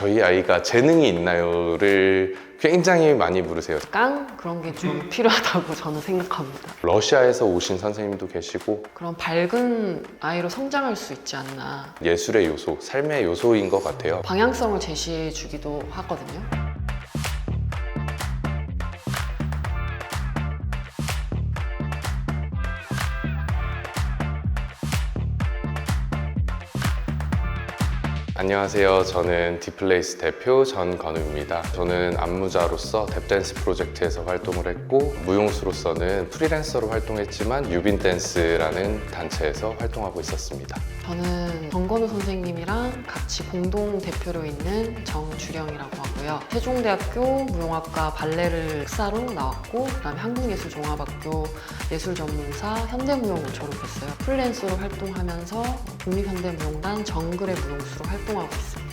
저희 아이가 재능이 있나요를 굉장히 많이 물으세요. 그런 게 좀 필요하다고 저는 생각합니다. 러시아에서 오신 선생님도 계시고 그런 밝은 아이로 성장할 수 있지 않나. 예술의 요소, 삶의 요소인 것 같아요. 방향성을 제시해 주기도 하거든요. 안녕하세요. 저는 디플레이스 대표 전건우입니다. 저는 안무자로서 탭댄스 프로젝트에서 활동을 했고 무용수로서는 프리랜서로 활동했지만 유빈댄스라는 단체에서 활동하고 있었습니다. 저는 정건우 선생님이랑 같이 공동 대표로 있는 정주령이라고 하고요. 세종대학교 무용학과 발레를 특사로 나왔고 그다음에 한국예술종합학교 예술전문사 현대무용을 졸업했어요. 프리랜서로 활동하면서 국립현대무용단 정글의 무용수로 활동하고 있습니다.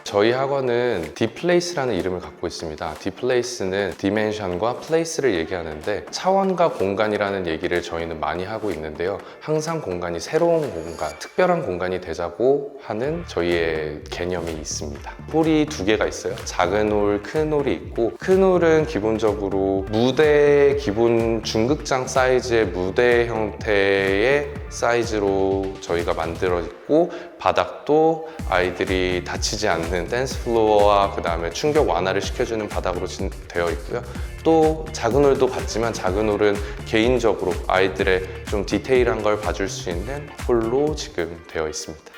저희 학원은 디플레이스라는 이름을 갖고 있습니다. 디플레이스는 디멘션과 플레이스를 얘기하는데 차원과 공간이라는 얘기를 저희는 많이 하고 있는데요. 항상 공간이 새로운 공간, 특별한 공간이 되자고 하는 저희의 개념이 있습니다. 홀이 두 개가 있어요. 작은 홀, 큰 홀이 있고 큰 홀은 기본적으로 무대 기본 중극장 사이즈의 무대 형태의 사이즈로 저희가 만들어 있고 바닥도 아이들이 다치지 않는 댄스 플로어와 그 다음에 충격 완화를 시켜주는 바닥으로 되어 있고요. 또 작은 홀도 같지만 작은 홀은 개인적으로 아이들의 좀 디테일한 걸 봐줄 수 있는 홀로 지금 되어 있습니다.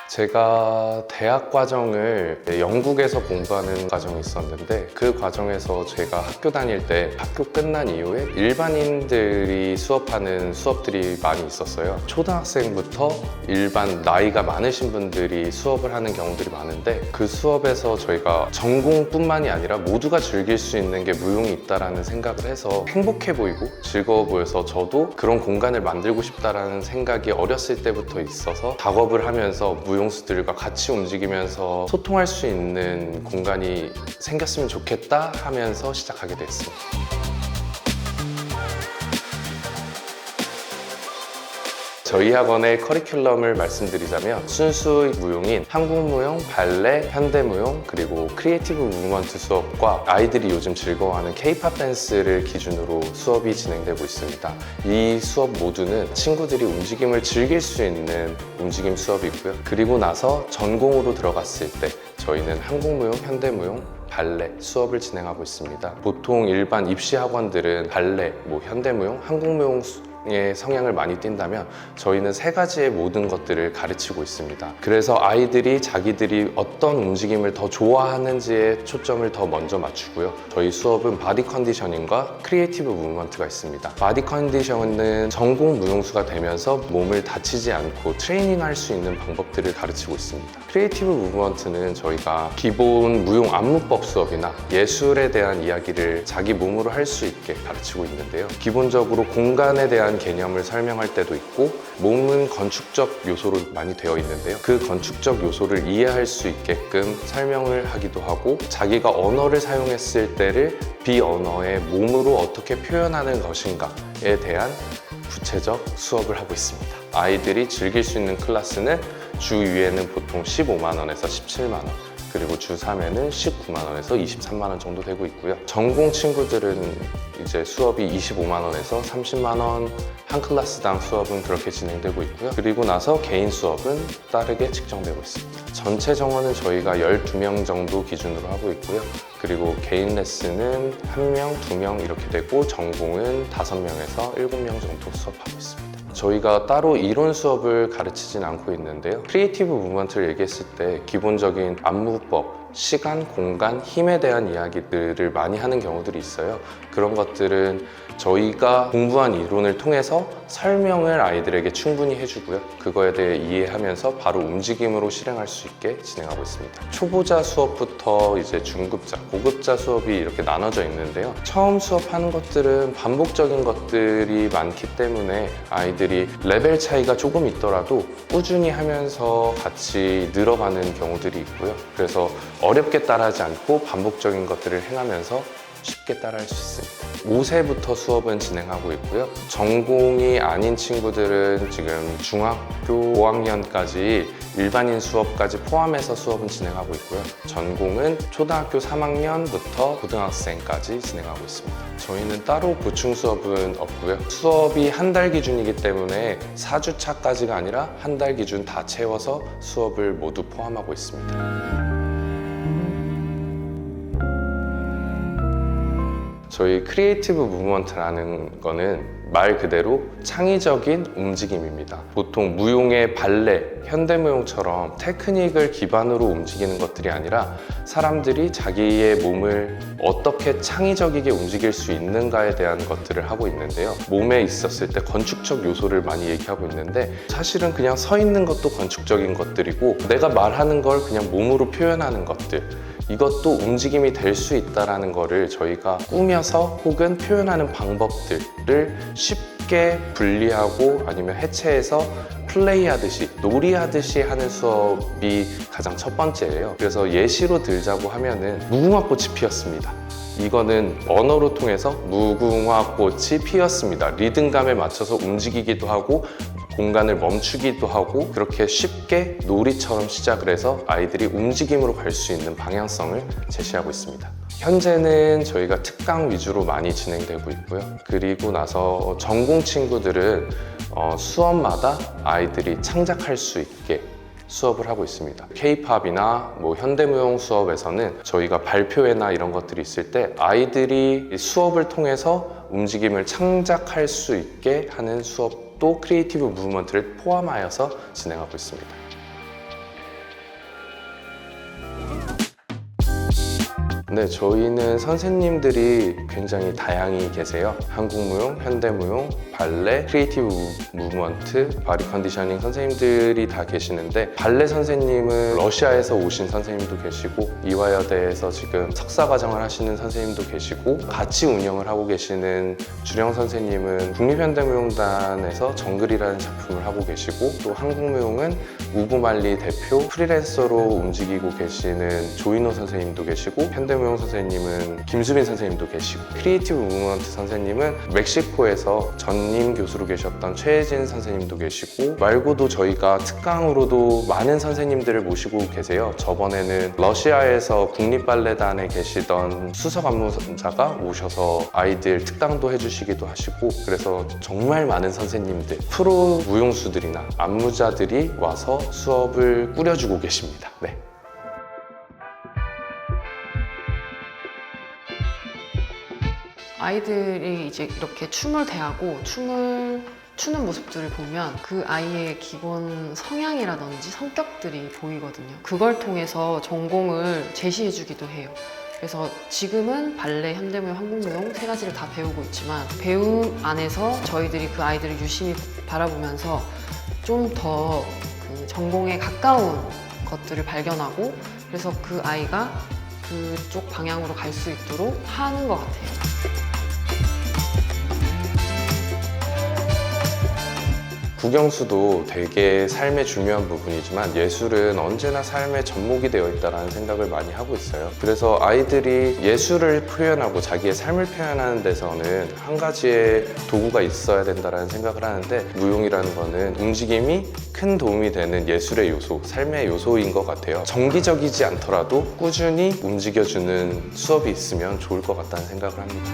제가 대학 과정을 영국에서 공부하는 과정이 있었는데 그 과정에서 제가 학교 다닐 때 학교 끝난 이후에 일반인들이 수업하는 수업들이 많이 있었어요. 초등학생부터 일반 나이가 많으신 분들이 수업을 하는 경우들이 많은데 그 수업에서 저희가 전공뿐만이 아니라 모두가 즐길 수 있는 게 무용이 있다라는 생각을 해서 행복해 보이고 즐거워 보여서 저도 그런 공간을 만들고 싶다라는 생각이 어렸을 때부터 있어서 작업을 하면서 무용수들과 같이 움직이면서 소통할 수 있는 공간이 생겼으면 좋겠다 하면서 시작하게 됐습니다. 저희 학원의 커리큘럼을 말씀드리자면 순수 무용인 한국무용, 발레, 현대무용, 그리고 크리에이티브 무브먼트 수업과 아이들이 요즘 즐거워하는 K-팝 댄스를 기준으로 수업이 진행되고 있습니다. 이 수업 모두는 친구들이 움직임을 즐길 수 있는 움직임 수업이고요. 그리고 나서 전공으로 들어갔을 때 저희는 한국무용, 현대무용, 발레 수업을 진행하고 있습니다. 보통 일반 입시 학원들은 발레, 현대무용, 한국무용의 성향을 많이 띈다면 저희는 세 가지의 모든 것들을 가르치고 있습니다. 그래서 아이들이 자기들이 어떤 움직임을 더 좋아하는지에 초점을 더 먼저 맞추고요. 저희 수업은 바디 컨디셔닝과 크리에이티브 무브먼트가 있습니다. 바디 컨디셔닝은 전공 무용수가 되면서 몸을 다치지 않고 트레이닝할 수 있는 방법들을 가르치고 있습니다. 크리에이티브 무브먼트는 저희가 기본 무용 안무법 수업이나 예술에 대한 이야기를 자기 몸으로 할 수 있게 가르치고 있는데요. 기본적으로 공간에 대한 개념을 설명할 때도 있고 몸은 건축적 요소로 많이 되어 있는데요. 그 건축적 요소를 이해할 수 있게끔 설명을 하기도 하고 자기가 언어를 사용했을 때를 비언어의 몸으로 어떻게 표현하는 것인가에 대한 구체적 수업을 하고 있습니다. 아이들이 즐길 수 있는 클래스는 주 2회는 보통 15만 원에서 17만 원, 그리고 주 3회는 19만 원에서 23만 원 정도 되고 있고요. 전공 친구들은 이제 수업이 25만 원에서 30만 원, 한 클래스당 수업은 그렇게 진행되고 있고요. 그리고 나서 개인 수업은 따르게 측정되고 있습니다. 전체 정원은 저희가 12명 정도 기준으로 하고 있고요. 그리고 개인 레슨은 1명, 2명 이렇게 되고 전공은 5명에서 7명 정도 수업하고 있습니다. 저희가 따로 이론 수업을 가르치진 않고 있는데요. 크리에이티브 무브먼트를 얘기했을 때 기본적인 안무법, 시간, 공간, 힘에 대한 이야기들을 많이 하는 경우들이 있어요. 그런 것들은 저희가 공부한 이론을 통해서 설명을 아이들에게 충분히 해주고요. 그거에 대해 이해하면서 바로 움직임으로 실행할 수 있게 진행하고 있습니다. 초보자 수업부터 이제 중급자, 고급자 수업이 이렇게 나눠져 있는데요. 처음 수업하는 것들은 반복적인 것들이 많기 때문에 아이들이 레벨 차이가 조금 있더라도 꾸준히 하면서 같이 늘어가는 경우들이 있고요. 그래서 어렵게 따라하지 않고 반복적인 것들을 행하면서 쉽게 따라할 수 있습니다. 5세부터 수업은 진행하고 있고요. 전공이 아닌 친구들은 지금 중학교 5학년까지 일반인 수업까지 포함해서 수업은 진행하고 있고요. 전공은 초등학교 3학년부터 고등학생까지 진행하고 있습니다. 저희는 따로 보충 수업은 없고요. 수업이 한 달 기준이기 때문에 4주차까지가 아니라 한 달 기준 다 채워서 수업을 모두 포함하고 있습니다. 저희 크리에이티브 무브먼트라는 거는 말 그대로 창의적인 움직임입니다. 보통 무용의 발레, 현대무용처럼 테크닉을 기반으로 움직이는 것들이 아니라 사람들이 자기의 몸을 어떻게 창의적이게 움직일 수 있는가에 대한 것들을 하고 있는데요. 몸에 있었을 때 건축적 요소를 많이 얘기하고 있는데 사실은 그냥 서 있는 것도 건축적인 것들이고 내가 말하는 걸 그냥 몸으로 표현하는 것들, 이것도 움직임이 될 수 있다는 거를 저희가 꾸며서 혹은 표현하는 방법들을 쉽게 분리하고 아니면 해체해서 플레이하듯이, 놀이하듯이 하는 수업이 가장 첫 번째예요. 그래서 예시로 들자고 하면은 무궁화꽃이 피었습니다. 이거는 언어로 통해서 무궁화꽃이 피었습니다. 리듬감에 맞춰서 움직이기도 하고 공간을 멈추기도 하고 그렇게 쉽게 놀이처럼 시작을 해서 아이들이 움직임으로 갈 수 있는 방향성을 제시하고 있습니다. 현재는 저희가 특강 위주로 많이 진행되고 있고요. 그리고 나서 전공 친구들은 수업마다 아이들이 창작할 수 있게 수업을 하고 있습니다. K-팝이나 현대무용 수업에서는 저희가 발표회나 이런 것들이 있을 때 아이들이 수업을 통해서 움직임을 창작할 수 있게 하는 수업도 크리에이티브 무브먼트를 포함하여서 진행하고 있습니다. 네, 저희는 선생님들이 굉장히 다양히 계세요. 한국무용, 현대무용, 발레, 크리에이티브 무브먼트, 바디 컨디셔닝 선생님들이 다 계시는데 발레 선생님은 러시아에서 오신 선생님도 계시고 이화여대에서 지금 석사과정을 하시는 선생님도 계시고 같이 운영을 하고 계시는 주령 선생님은 국립현대무용단에서 정글이라는 작품을 하고 계시고 또 한국무용은 우부말리 대표 프리랜서로 움직이고 계시는 조인호 선생님도 계시고 현대무용 선생님은 김수빈 선생님도 계시고 크리에이티브 무브먼트 선생님은 멕시코에서 전임 교수로 계셨던 최혜진 선생님도 계시고 말고도 저희가 특강으로도 많은 선생님들을 모시고 계세요. 저번에는 러시아에서 국립발레단에 계시던 수석 안무자가 오셔서 아이들 특강도 해주시기도 하시고 그래서 정말 많은 선생님들, 프로 무용수들이나 안무자들이 와서 수업을 꾸려주고 계십니다. 네. 아이들이 이제 이렇게 춤을 대하고 춤을 추는 모습들을 보면 그 아이의 기본 성향이라든지 성격들이 보이거든요. 그걸 통해서 전공을 제시해주기도 해요. 그래서 지금은 발레, 현대무용, 한국무용 세 가지를 다 배우고 있지만 배움 안에서 저희들이 그 아이들을 유심히 바라보면서 좀 더 그 전공에 가까운 것들을 발견하고 그래서 그 아이가 그쪽 방향으로 갈 수 있도록 하는 것 같아요. 국영수도 되게 삶의 중요한 부분이지만 예술은 언제나 삶의 접목이 되어 있다는 생각을 많이 하고 있어요. 그래서 아이들이 예술을 표현하고 자기의 삶을 표현하는 데서는 한 가지의 도구가 있어야 된다는 생각을 하는데 무용이라는 거는 움직임이 큰 도움이 되는 예술의 요소, 삶의 요소인 것 같아요. 정기적이지 않더라도 꾸준히 움직여주는 수업이 있으면 좋을 것 같다는 생각을 합니다.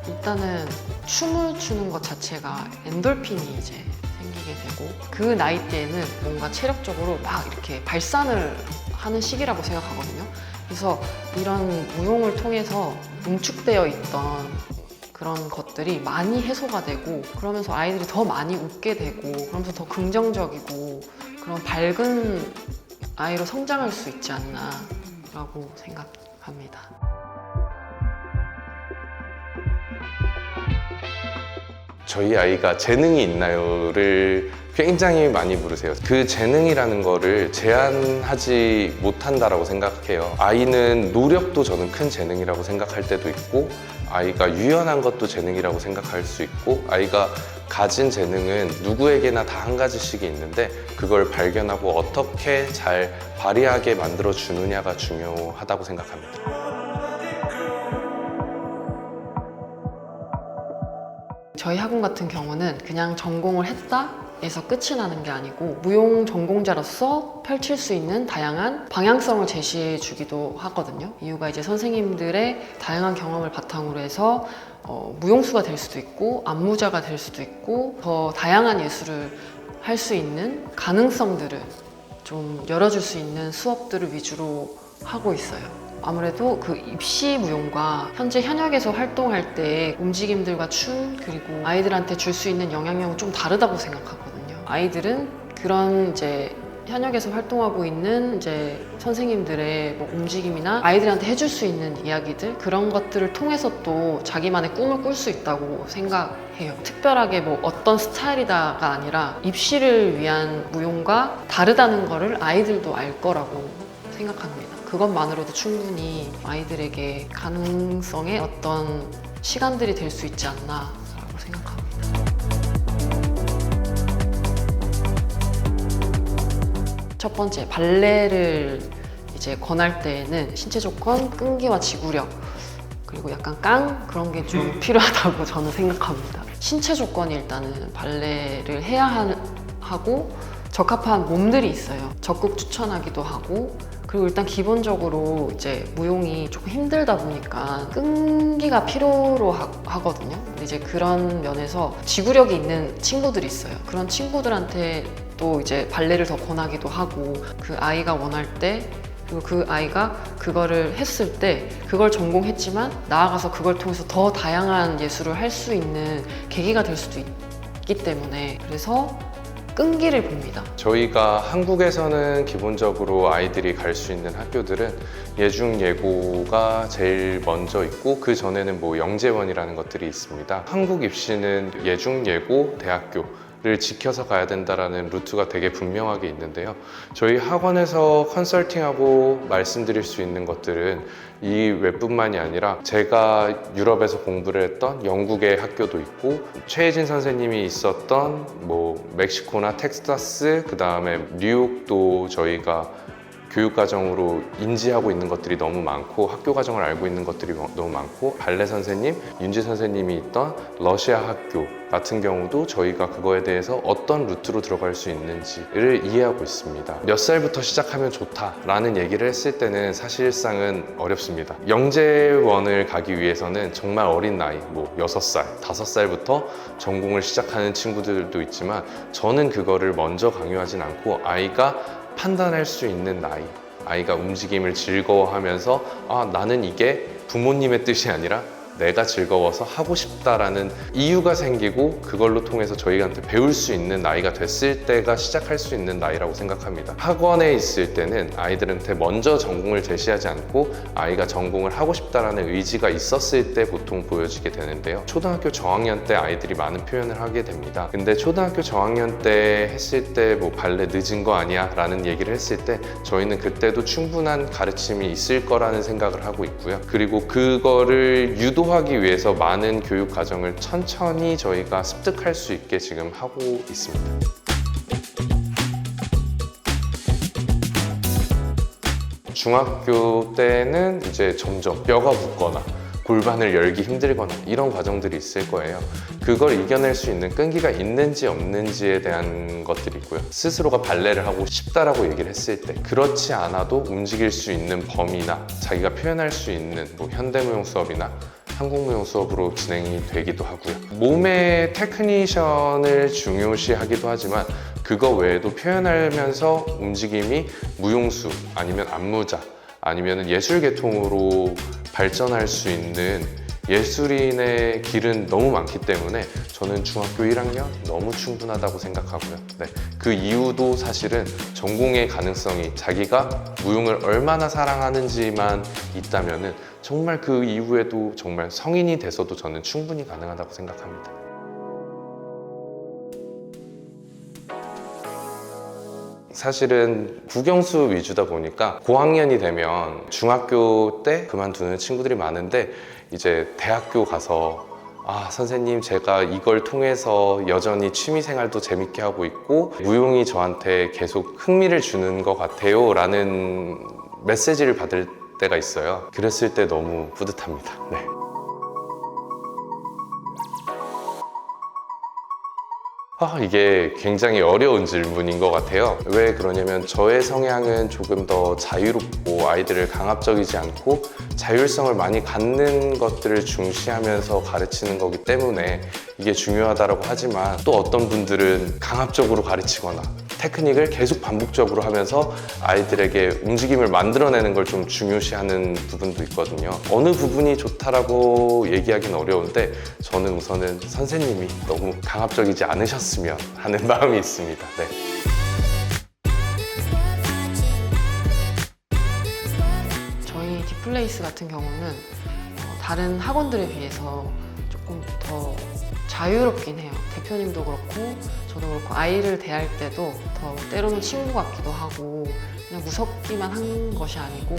일단은 춤을 추는 것 자체가 엔돌핀이 이제 생기게 되고 그 나이대에는 뭔가 체력적으로 막 이렇게 발산을 하는 시기라고 생각하거든요. 그래서 이런 무용을 통해서 응축되어 있던 그런 것들이 많이 해소가 되고 그러면서 아이들이 더 많이 웃게 되고 그러면서 더 긍정적이고 그런 밝은 아이로 성장할 수 있지 않나라고 생각합니다. 저희 아이가 재능이 있나요?를 굉장히 많이 물으세요. 그 재능이라는 거를 제한하지 못한다라고 생각해요. 아이는 노력도 저는 큰 재능이라고 생각할 때도 있고, 아이가 유연한 것도 재능이라고 생각할 수 있고, 아이가 가진 재능은 누구에게나 다 한 가지씩이 있는데 그걸 발견하고 어떻게 잘 발휘하게 만들어 주느냐가 중요하다고 생각합니다. 저희 학원 같은 경우는 그냥 전공을 했다 에서 끝이 나는 게 아니고 무용 전공자로서 펼칠 수 있는 다양한 방향성을 제시해 주기도 하거든요. 이유가 이제 선생님들의 다양한 경험을 바탕으로 해서 무용수가 될 수도 있고 안무자가 될 수도 있고 더 다양한 예술을 할 수 있는 가능성들을 좀 열어줄 수 있는 수업들을 위주로 하고 있어요. 아무래도 그 입시 무용과 현재 현역에서 활동할 때 움직임들과 춤 그리고 아이들한테 줄 수 있는 영향력은 좀 다르다고 생각하거든요. 아이들은 그런 이제 현역에서 활동하고 있는 이제 선생님들의 뭐 움직임이나 아이들한테 해줄 수 있는 이야기들 그런 것들을 통해서 또 자기만의 꿈을 꿀 수 있다고 생각해요. 특별하게 뭐 어떤 스타일이다가 아니라 입시를 위한 무용과 다르다는 거를 아이들도 알 거라고 생각합니다. 그것만으로도 충분히 아이들에게 가능성의 어떤 시간들이 될 수 있지 않나라고 생각합니다. 첫 번째, 발레를 이제 권할 때에는 신체 조건, 끈기와 지구력 그리고 약간 깡 그런 게 좀 필요하다고 저는 생각합니다. 신체 조건이 일단은 발레를 해야 하고 적합한 몸들이 있어요. 적극 추천하기도 하고 그리고 일단 기본적으로 이제 무용이 조금 힘들다 보니까 끈기가 필요로 하거든요. 근데 이제 그런 면에서 지구력이 있는 친구들이 있어요. 그런 친구들한테 또 이제 발레를 더 권하기도 하고 그 아이가 원할 때 그리고 그 아이가 그거를 했을 때 그걸 전공했지만 나아가서 그걸 통해서 더 다양한 예술을 할 수 있는 계기가 될 수도 있기 때문에 그래서 끈기를 봅니다. 저희가 한국에서는 기본적으로 아이들이 갈 수 있는 학교들은 예중예고가 제일 먼저 있고 그 전에는 뭐 영재원이라는 것들이 있습니다. 한국 입시는 예중예고 대학교를 지켜서 가야 된다는 루트가 되게 분명하게 있는데요. 저희 학원에서 컨설팅하고 말씀드릴 수 있는 것들은 이 외뿐만이 아니라 제가 유럽에서 공부를 했던 영국의 학교도 있고 최혜진 선생님이 있었던 뭐 멕시코나 텍사스 그 다음에 뉴욕도 저희가 교육과정으로 인지하고 있는 것들이 너무 많고 학교 과정을 알고 있는 것들이 너무 많고 발레 선생님, 윤지 선생님이 있던 러시아 학교 같은 경우도 저희가 그거에 대해서 어떤 루트로 들어갈 수 있는지를 이해하고 있습니다. 몇 살부터 시작하면 좋다라는 얘기를 했을 때는 사실상은 어렵습니다. 영재원을 가기 위해서는 정말 어린 나이, 뭐 6살, 5살부터 전공을 시작하는 친구들도 있지만 저는 그거를 먼저 강요하진 않고 아이가 판단할 수 있는 나이, 아이가 움직임을 즐거워하면서 나는 이게 부모님의 뜻이 아니라 내가 즐거워서 하고 싶다라는 이유가 생기고 그걸로 통해서 저희한테 배울 수 있는 나이가 됐을 때가 시작할 수 있는 나이라고 생각합니다. 학원에 있을 때는 아이들한테 먼저 전공을 제시하지 않고 아이가 전공을 하고 싶다라는 의지가 있었을 때 보통 보여지게 되는데요. 초등학교 저학년 때 아이들이 많은 표현을 하게 됩니다. 근데 초등학교 저학년 때 했을 때 뭐 발레 늦은 거 아니야? 라는 얘기를 했을 때 저희는 그때도 충분한 가르침이 있을 거라는 생각을 하고 있고요. 그리고 그거를 유도하기 위해서 많은 교육 과정을 천천히 저희가 습득할 수 있게 지금 하고 있습니다. 중학교 때는 이제 점점 뼈가 붓거나 골반을 열기 힘들거나 이런 과정들이 있을 거예요. 그걸 이겨낼 수 있는 끈기가 있는지 없는지에 대한 것들이 있고요. 스스로가 발레를 하고 싶다라고 얘기를 했을 때 그렇지 않아도 움직일 수 있는 범위나 자기가 표현할 수 있는 뭐 현대무용 수업이나 한국무용 수업으로 진행이 되기도 하고요. 몸의 테크니션을 중요시하기도 하지만 그거 외에도 표현하면서 움직임이 무용수 아니면 안무자 아니면 예술 계통으로 발전할 수 있는 예술인의 길은 너무 많기 때문에 저는 중학교 1학년 너무 충분하다고 생각하고요. 네, 그 이유도 사실은 전공의 가능성이 자기가 무용을 얼마나 사랑하는지만 있다면은 정말 그 이후에도 정말 성인이 돼서도 저는 충분히 가능하다고 생각합니다. 사실은 국영수 위주다 보니까 고학년이 되면 중학교 때 그만두는 친구들이 많은데 이제 대학교 가서 선생님 제가 이걸 통해서 여전히 취미생활도 재밌게 하고 있고 무용이 저한테 계속 흥미를 주는 것 같아요 라는 메시지를 받을 때가 있어요. 그랬을 때 너무 뿌듯합니다. 네. 이게 굉장히 어려운 질문인 것 같아요. 왜 그러냐면 저의 성향은 조금 더 자유롭고 아이들을 강압적이지 않고 자율성을 많이 갖는 것들을 중시하면서 가르치는 거기 때문에 이게 중요하다고 하지만 또 어떤 분들은 강압적으로 가르치거나 테크닉을 계속 반복적으로 하면서 아이들에게 움직임을 만들어내는 걸 좀 중요시하는 부분도 있거든요. 어느 부분이 좋다라고 얘기하기는 어려운데 저는 우선은 선생님이 너무 강압적이지 않으셨으면 하는 마음이 있습니다. 네. 저희 디플레이스 같은 경우는 다른 학원들에 비해서 조금 더 자유롭긴 해요. 대표님도 그렇고 저도 그렇고 아이를 대할 때도 더 때로는 친구 같기도 하고 그냥 무섭기만 한 것이 아니고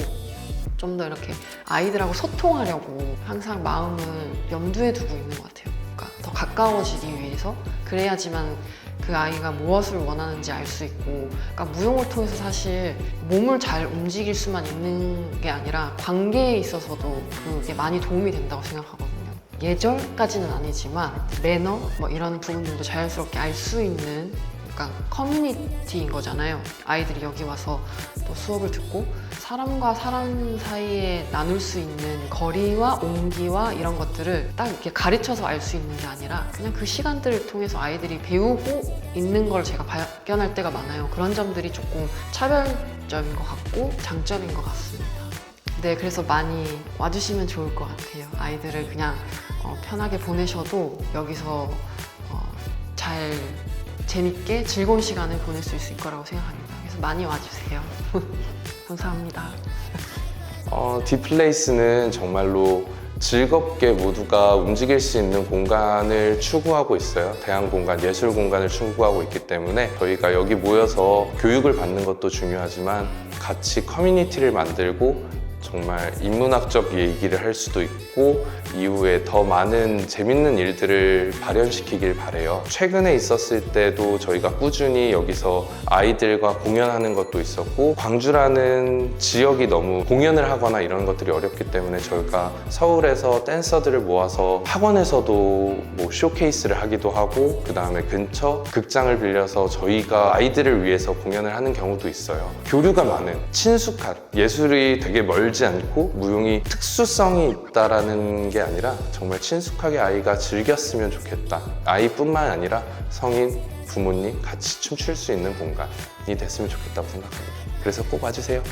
좀 더 이렇게 아이들하고 소통하려고 항상 마음을 염두에 두고 있는 것 같아요. 그러니까 더 가까워지기 위해서 그래야지만 그 아이가 무엇을 원하는지 알 수 있고, 그러니까 무용을 통해서 사실 몸을 잘 움직일 수만 있는 게 아니라 관계에 있어서도 그게 많이 도움이 된다고 생각하거든요. 예절까지는 아니지만 매너 뭐 이런 부분들도 자연스럽게 알 수 있는, 그러니까 커뮤니티인 거잖아요. 아이들이 여기 와서 또 수업을 듣고 사람과 사람 사이에 나눌 수 있는 거리와 온기와 이런 것들을 딱 이렇게 가르쳐서 알 수 있는 게 아니라 그냥 그 시간들을 통해서 아이들이 배우고 있는 걸 제가 발견할 때가 많아요. 그런 점들이 조금 차별점인 것 같고 장점인 것 같습니다. 네, 그래서 많이 와주시면 좋을 것 같아요. 아이들을 그냥 편하게 보내셔도 여기서 잘 재밌게 즐거운 시간을 보낼 수 있을 거라고 생각합니다. 그래서 많이 와주세요. 감사합니다. 디플레이스는 정말로 즐겁게 모두가 움직일 수 있는 공간을 추구하고 있어요. 대안 공간, 예술 공간을 추구하고 있기 때문에 저희가 여기 모여서 교육을 받는 것도 중요하지만 같이 커뮤니티를 만들고 정말 인문학적 얘기를 할 수도 있고 이후에 더 많은 재밌는 일들을 발현시키길 바래요. 최근에 있었을 때도 저희가 꾸준히 여기서 아이들과 공연하는 것도 있었고, 광주라는 지역이 너무 공연을 하거나 이런 것들이 어렵기 때문에 저희가 서울에서 댄서들을 모아서 학원에서도 뭐 쇼케이스를 하기도 하고, 그 다음에 근처 극장을 빌려서 저희가 아이들을 위해서 공연을 하는 경우도 있어요. 교류가 많은, 친숙한, 예술이 되게 멀지 않고 무용이 특수성이 있다라는 게 아니라 정말 친숙하게 아이가 즐겼으면 좋겠다. 아이뿐만 아니라 성인, 부모님 같이 춤출 수 있는 공간이 됐으면 좋겠다고 생각합니다. 그래서 꼭 와주세요.